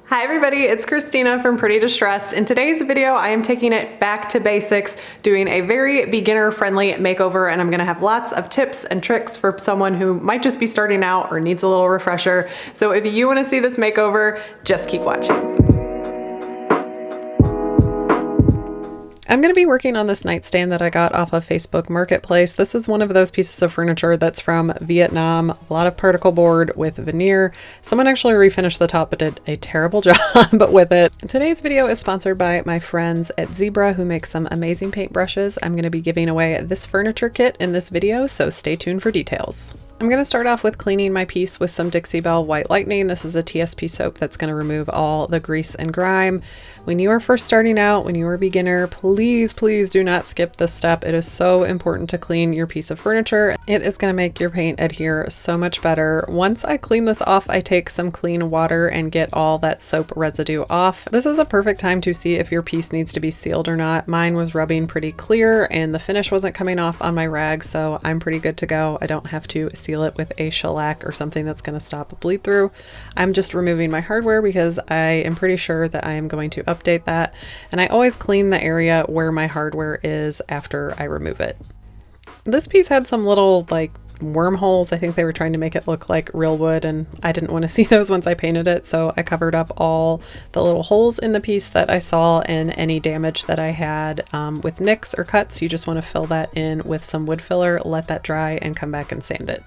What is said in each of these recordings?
Hi everybody, it's Christina from Pretty Distressed. In today's video, I am taking it back to basics, doing a very beginner-friendly makeover, and I'm gonna have lots of tips and tricks for someone who might just be starting out or needs a little refresher. So if you wanna see this makeover, just keep watching. I'm going to be working on this nightstand that I got off of Facebook Marketplace. This is one of those pieces of furniture that's from Vietnam, a lot of particle board with veneer. Someone actually refinished the top but did a terrible job with it. Today's video is sponsored by my friends at Zibra, who make some amazing paintbrushes. I'm going to be giving away this furniture kit in this video, so stay tuned for details. I'm going to start off with cleaning my piece with some Dixie Belle White Lightning. This is a TSP soap that's going to remove all the grease and grime. When you are first starting out, when you are a beginner, please do not skip this step. It is so important to clean your piece of furniture. It is going to make your paint adhere so much better. Once I clean this off, I take some clean water and get all that soap residue off. This is a perfect time to see if your piece needs to be sealed or not. Mine was rubbing pretty clear and the finish wasn't coming off on my rag, so I'm pretty good to go. I don't have to seal it with a shellac or something that's going to stop a bleed through. I'm just removing my hardware because I am pretty sure that I am going to update that, and I always clean the area where my hardware is after I remove it. This piece had some little like wormholes. I think they were trying to make it look like real wood, and I didn't want to see those once I painted it, so I covered up all the little holes in the piece that I saw and any damage that I had with nicks or cuts. You just want to fill that in with some wood filler, let that dry, and come back and sand it.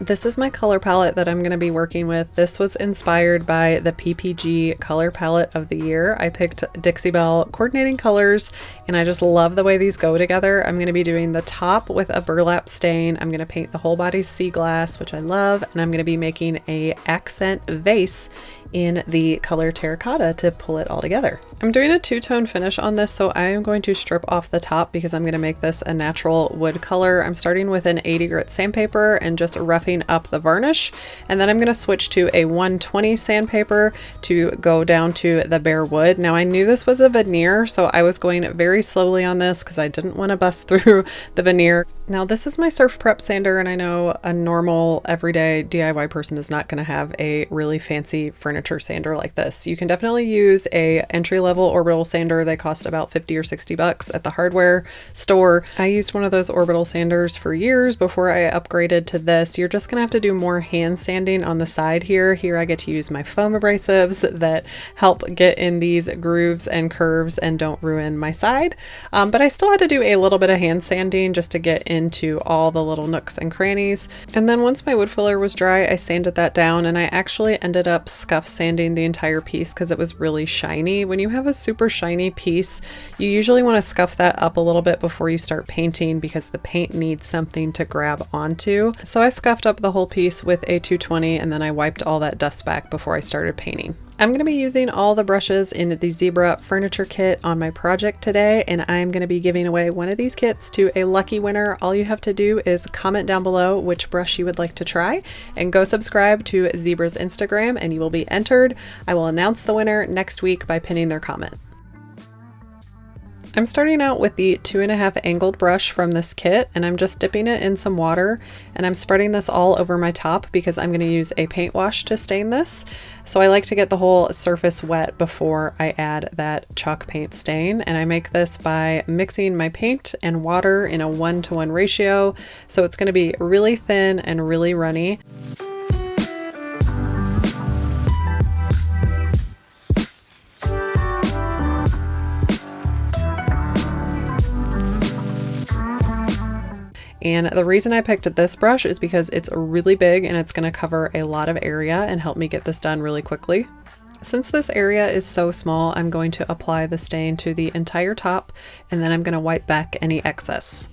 This is my color palette that I'm going to be working with. This was inspired by the PPG color palette of the year. I picked Dixie Belle coordinating colors, and I just love the way these go together. I'm going to be doing the top with a burlap stain. I'm going to paint the whole body sea glass, which I love, and I'm going to be making a accent vase in the color terracotta to pull it all together. I'm doing a two-tone finish on this, so I am going to strip off the top because I'm going to make this a natural wood color. I'm starting with an 80 grit sandpaper and just roughing up the varnish, and then I'm going to switch to a 120 sandpaper to go down to the bare wood. Now I knew this was a veneer, so I was going very slowly on this because I didn't want to bust through the veneer. Now this is my surf prep sander, and I know a normal everyday DIY person is not going to have a really fancy furniture sander like this. You can definitely use a entry-level orbital sander. They cost about 50 or 60 bucks at the hardware store. I used one of those orbital sanders for years before I upgraded to this. You're just gonna have to do more hand sanding on the side here. Here I get to use my foam abrasives that help get in these grooves and curves and don't ruin my side. But I still had to do a little bit of hand sanding just to get into all the little nooks and crannies. And then once my wood filler was dry, I sanded that down, and I actually ended up scuff sanding the entire piece because it was really shiny. When you have a super shiny piece, you usually want to scuff that up a little bit before you start painting because the paint needs something to grab onto. So I scuffed up the whole piece with a 220, and then I wiped all that dust back before I started painting. I'm going to be using all the brushes in the Zebra furniture kit on my project today, and I'm going to be giving away one of these kits to a lucky winner. All you have to do is comment down below which brush you would like to try and go subscribe to Zebra's Instagram, and you will be entered. I will announce the winner next week by pinning their comment. I'm starting out with the 2.5 angled brush from this kit, and I'm just dipping it in some water, and I'm spreading this all over my top because I'm going to use a paint wash to stain this. So I like to get the whole surface wet before I add that chalk paint stain, and I make this by mixing my paint and water in a 1-to-1 ratio. So it's going to be really thin and really runny. And the reason I picked this brush is because it's really big and it's going to cover a lot of area and help me get this done really quickly. Since this area is so small, I'm going to apply the stain to the entire top, and then I'm going to wipe back any excess.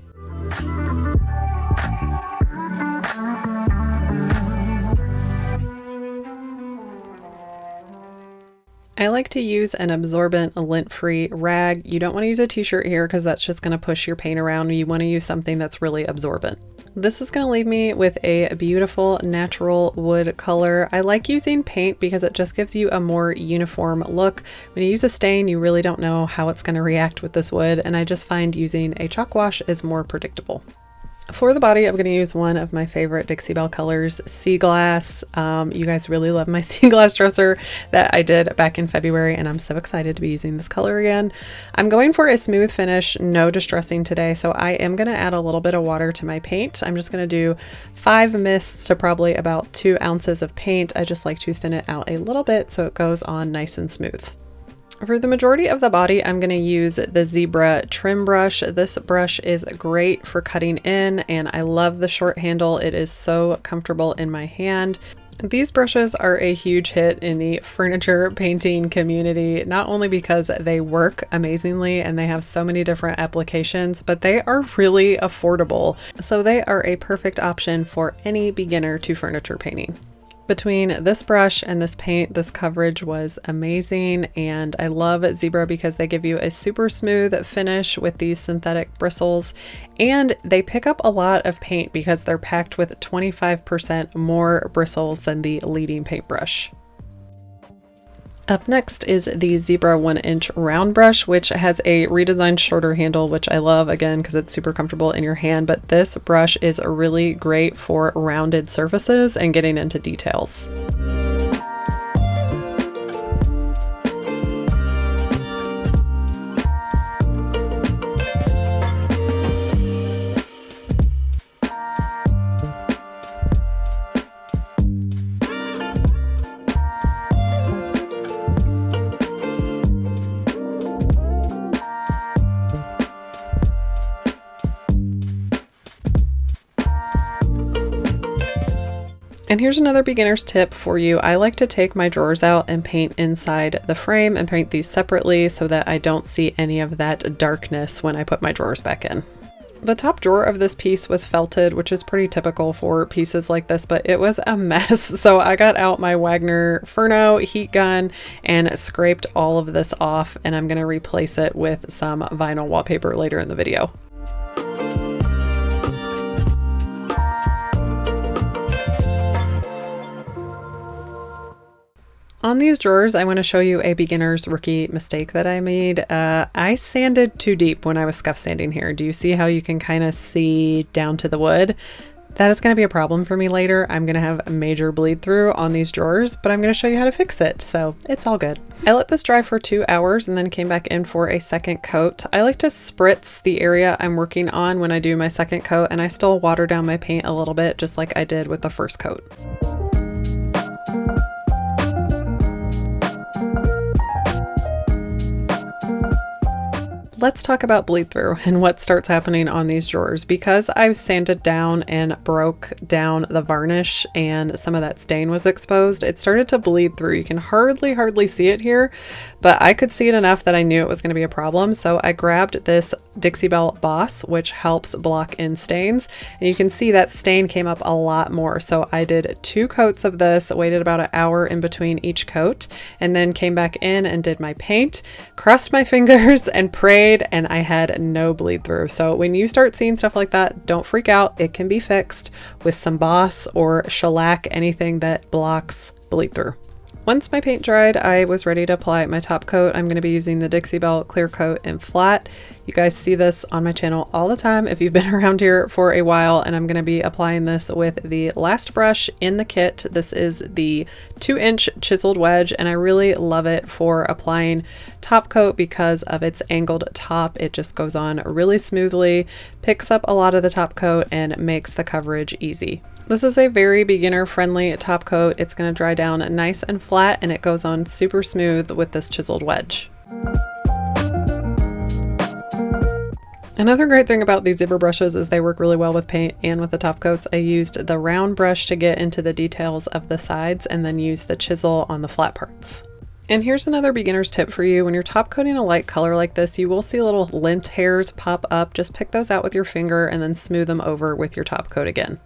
I like to use an absorbent lint-free rag. You don't want to use a t-shirt here because that's just going to push your paint around. You want to use something that's really absorbent. This is going to leave me with a beautiful natural wood color. I like using paint because it just gives you a more uniform look. When you use a stain, you really don't know how it's going to react with this wood, and I just find using a chalk wash is more predictable. For the body, I'm going to use one of my favorite Dixie Belle colors, Sea Glass. You guys really love my Sea Glass dresser that I did back in February, and I'm so excited to be using this color again. I'm going for a smooth finish, no distressing today, so I am going to add a little bit of water to my paint. I'm just going to do 5 mists to probably about 2 ounces of paint. I just like to thin it out a little bit so it goes on nice and smooth. For the majority of the body, I'm going to use the Zibra trim brush. This brush is great for cutting in, and I love the short handle. It is so comfortable in my hand. These brushes are a huge hit in the furniture painting community, not only because they work amazingly and they have so many different applications, but they are really affordable. So they are a perfect option for any beginner to furniture painting. Between this brush and this paint, this coverage was amazing, and I love Zibra because they give you a super smooth finish with these synthetic bristles, and they pick up a lot of paint because they're packed with 25% more bristles than the leading paintbrush. Up next is the Zibra 1-inch round brush, which has a redesigned shorter handle, which I love again because it's super comfortable in your hand, but this brush is really great for rounded surfaces and getting into details. And here's another beginner's tip for you. I like to take my drawers out and paint inside the frame and paint these separately so that I don't see any of that darkness when I put my drawers back in. The top drawer of this piece was felted, which is pretty typical for pieces like this, but it was a mess. So I got out my Wagner Furno heat gun and scraped all of this off, and I'm going to replace it with some vinyl wallpaper later in the video. On these drawers, I want to show you a beginner's rookie mistake that I made. I sanded too deep when I was scuff sanding here. Do you see how you can kind of see down to the wood? That is going to be a problem for me later. I'm going to have a major bleed through on these drawers, but I'm going to show you how to fix it, so it's all good. I let this dry for 2 hours and then came back in for a second coat. I like to spritz the area I'm working on when I do my second coat, and I still water down my paint a little bit, just like I did with the first coat. Let's talk about bleed through and what starts happening on these drawers. Because I've sanded down and broke down the varnish and some of that stain was exposed, it started to bleed through. You can hardly see it here, but I could see it enough that I knew it was going to be a problem. So I grabbed this Dixie Belle Vase, which helps block in stains, and you can see that stain came up a lot more. So I did 2 coats of this, waited about an hour in between each coat, and then came back in and did my paint, crossed my fingers and prayed, and I had no bleed through. So when you start seeing stuff like that, don't freak out. It can be fixed with some Vase or shellac, anything that blocks bleed through. Once my paint dried, I was ready to apply my top coat. I'm going to be using the Dixie Belle Clear Coat in Flat. You guys see this on my channel all the time if you've been around here for a while, and I'm going to be applying this with the last brush in the kit. This is the 2-inch chiseled wedge, and I really love it for applying top coat because of its angled top. It just goes on really smoothly, picks up a lot of the top coat, and makes the coverage easy. This is a very beginner friendly top coat. It's going to dry down nice and flat, and it goes on super smooth with this chiseled wedge. Another great thing about these Zibra brushes is they work really well with paint and with the top coats. I used the round brush to get into the details of the sides and then used the chisel on the flat parts. And here's another beginner's tip for you. When you're top coating a light color like this, you will see little lint hairs pop up. Just pick those out with your finger and then smooth them over with your top coat again.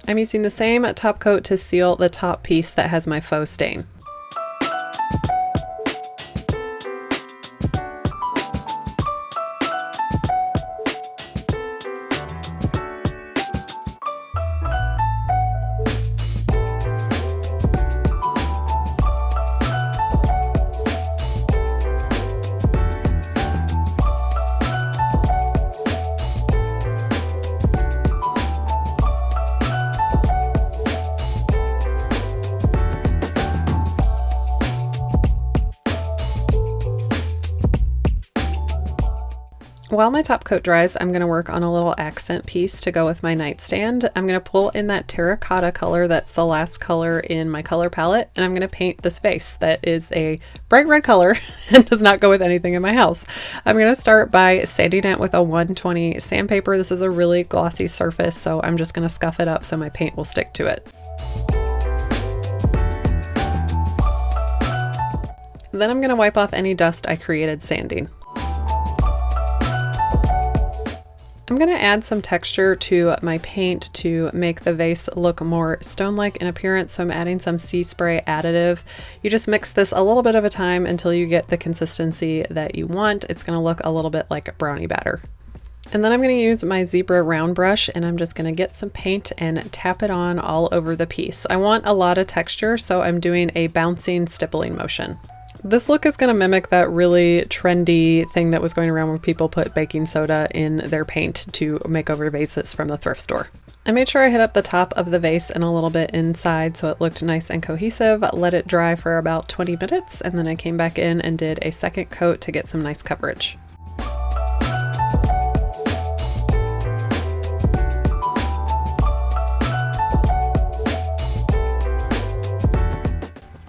I'm using the same top coat to seal the top piece that has my faux stain. While my top coat dries, I'm going to work on a little accent piece to go with my nightstand. I'm going to pull in that terracotta color that's the last color in my color palette, and I'm going to paint this vase that is a bright red color and does not go with anything in my house. I'm going to start by sanding it with a 120 sandpaper. This is a really glossy surface, so I'm just going to scuff it up so my paint will stick to it. Then I'm going to wipe off any dust I created sanding. I'm going to add some texture to my paint to make the vase look more stone-like in appearance, so I'm adding some sea spray additive. You just mix this a little bit at a time until you get the consistency that you want. It's going to look a little bit like a brownie batter. And then I'm going to use my Zibra round brush, and I'm just going to get some paint and tap it on all over the piece. I want a lot of texture, so I'm doing a bouncing stippling motion. This look is going to mimic that really trendy thing that was going around where people put baking soda in their paint to make over vases from the thrift store. I made sure I hit up the top of the vase and a little bit inside so it looked nice and cohesive, let it dry for about 20 minutes, and then I came back in and did a second coat to get some nice coverage.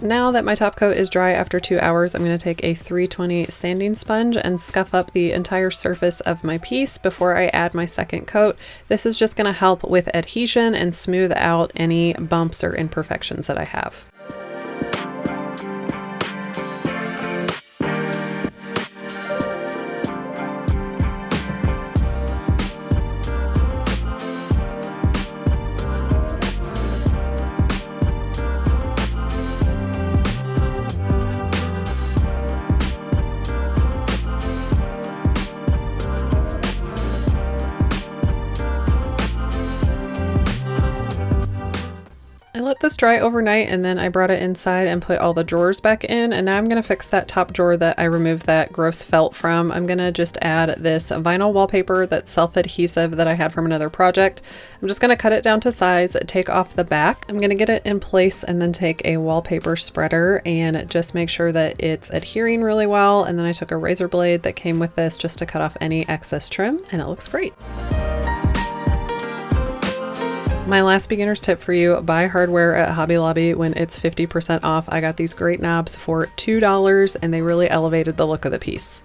Now that my top coat is dry after 2 hours, I'm going to take a 320 sanding sponge and scuff up the entire surface of my piece before I add my second coat. This is just going to help with adhesion and smooth out any bumps or imperfections that I have. I let this dry overnight, and then I brought it inside and put all the drawers back in, and now I'm going to fix that top drawer that I removed that gross felt from. I'm going to just add this vinyl wallpaper that's self-adhesive that I had from another project. I'm just going to cut it down to size, take off the back. I'm going to get it in place and then take a wallpaper spreader and just make sure that it's adhering really well, and then I took a razor blade that came with this just to cut off any excess trim, and it looks great. My last beginner's tip for you: buy hardware at Hobby Lobby when it's 50% off. I got these great knobs for $2 and they really elevated the look of the piece.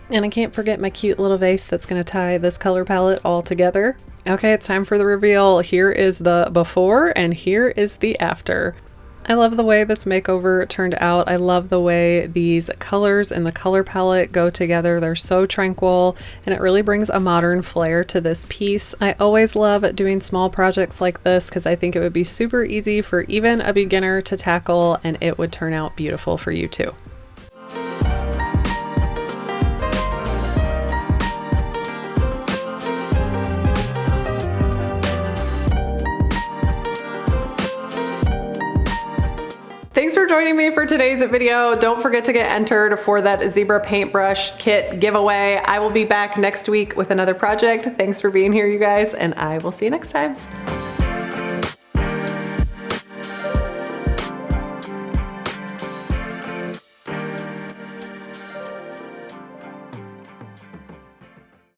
And I can't forget my cute little vase that's going to tie this color palette all together. Okay, it's time for the reveal. Here is the before and here is the after. I love the way this makeover turned out. I love the way these colors and the color palette go together. They're so tranquil, and it really brings a modern flair to this piece. I always love doing small projects like this because I think it would be super easy for even a beginner to tackle, and it would turn out beautiful for you too. Thanks for joining me for today's video. Don't forget to get entered for that Zibra paintbrush kit giveaway. I will be back next week with another project. Thanks for being here, you guys, and I will see you next time.